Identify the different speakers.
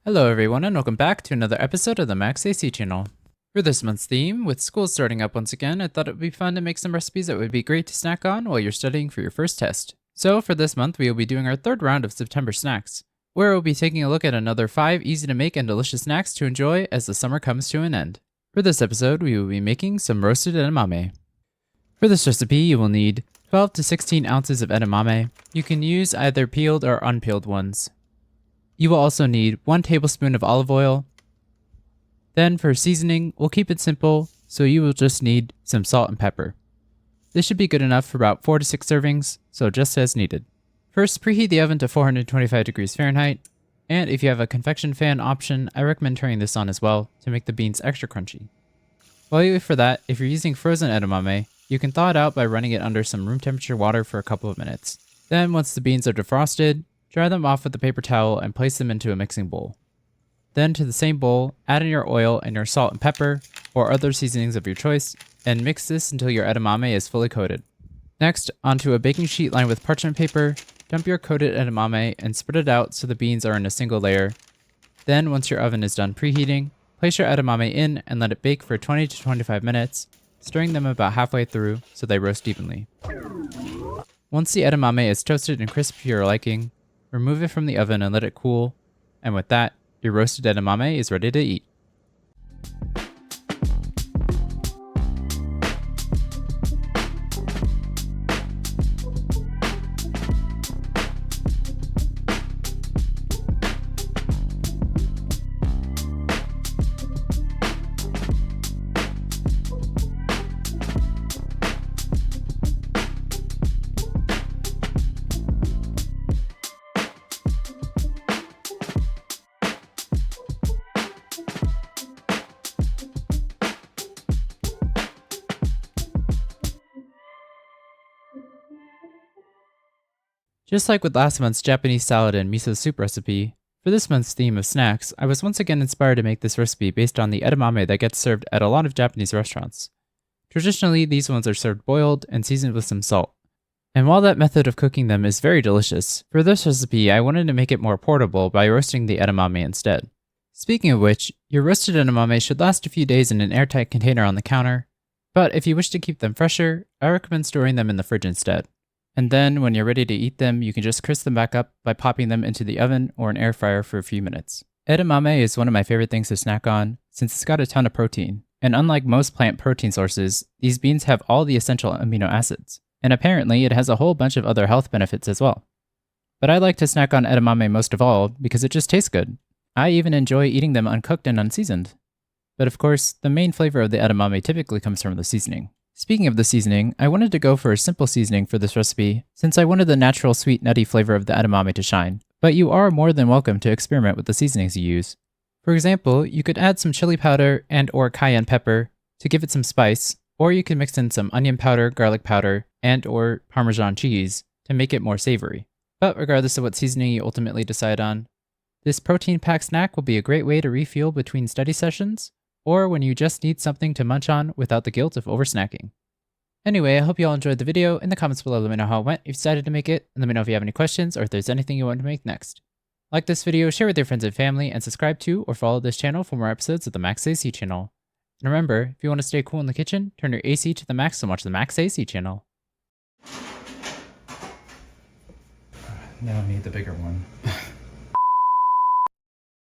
Speaker 1: Hello everyone and welcome back to another episode of the Max AC channel. For this month's theme, with school starting up once again, I thought it would be fun to make some recipes that would be great to snack on while you're studying for your first test. So for this month, we will be doing our third round of September snacks, where we'll be taking a look at another 5 easy to make and delicious snacks to enjoy as the summer comes to an end. For this episode, we will be making some roasted edamame. For this recipe, you will need 12 to 16 ounces of edamame. You can use either peeled or unpeeled ones. You will also need 1 tablespoon of olive oil. Then for seasoning, we'll keep it simple, so you will just need some salt and pepper. This should be good enough for about 4 to 6 servings, so just as needed. First, preheat the oven to 425 degrees Fahrenheit, and if you have a convection fan option, I recommend turning this on as well to make the beans extra crunchy. While you wait for that, if you're using frozen edamame, you can thaw it out by running it under some room temperature water for a couple of minutes. Then once the beans are defrosted, dry them off with a paper towel and place them into a mixing bowl. Then to the same bowl, add in your oil and your salt and pepper, or other seasonings of your choice, and mix this until your edamame is fully coated. Next, onto a baking sheet lined with parchment paper, dump your coated edamame and spread it out so the beans are in a single layer. Then once your oven is done preheating, place your edamame in and let it bake for 20 to 25 minutes, stirring them about halfway through so they roast evenly. Once the edamame is toasted and crisp to your liking, remove it from the oven and let it cool, and with that, your roasted edamame is ready to eat. Just like with last month's Japanese salad and miso soup recipe, for this month's theme of snacks, I was once again inspired to make this recipe based on the edamame that gets served at a lot of Japanese restaurants. Traditionally, these ones are served boiled and seasoned with some salt. And while that method of cooking them is very delicious, for this recipe I wanted to make it more portable by roasting the edamame instead. Speaking of which, your roasted edamame should last a few days in an airtight container on the counter, but if you wish to keep them fresher, I recommend storing them in the fridge instead. And then, when you're ready to eat them, you can just crisp them back up by popping them into the oven or an air fryer for a few minutes. Edamame is one of my favorite things to snack on, since it's got a ton of protein. And unlike most plant protein sources, these beans have all the essential amino acids. And apparently, it has a whole bunch of other health benefits as well. But I like to snack on edamame most of all because it just tastes good. I even enjoy eating them uncooked and unseasoned. But of course, the main flavor of the edamame typically comes from the seasoning. Speaking of the seasoning, I wanted to go for a simple seasoning for this recipe since I wanted the natural sweet nutty flavor of the edamame to shine, but you are more than welcome to experiment with the seasonings you use. For example, you could add some chili powder and or cayenne pepper to give it some spice, or you can mix in some onion powder, garlic powder, and or Parmesan cheese to make it more savory. But regardless of what seasoning you ultimately decide on, this protein-packed snack will be a great way to refuel between study sessions, or when you just need something to munch on without the guilt of over-snacking. Anyway, I hope you all enjoyed the video. In the comments below, let me know how it went, if you decided to make it, and let me know if you have any questions or if there's anything you want to make next. Like this video, share with your friends and family, and subscribe to or follow this channel for more episodes of the Max AC channel. And remember, if you want to stay cool in the kitchen, turn your AC to the max and watch the Max AC channel.
Speaker 2: Now I need the bigger one.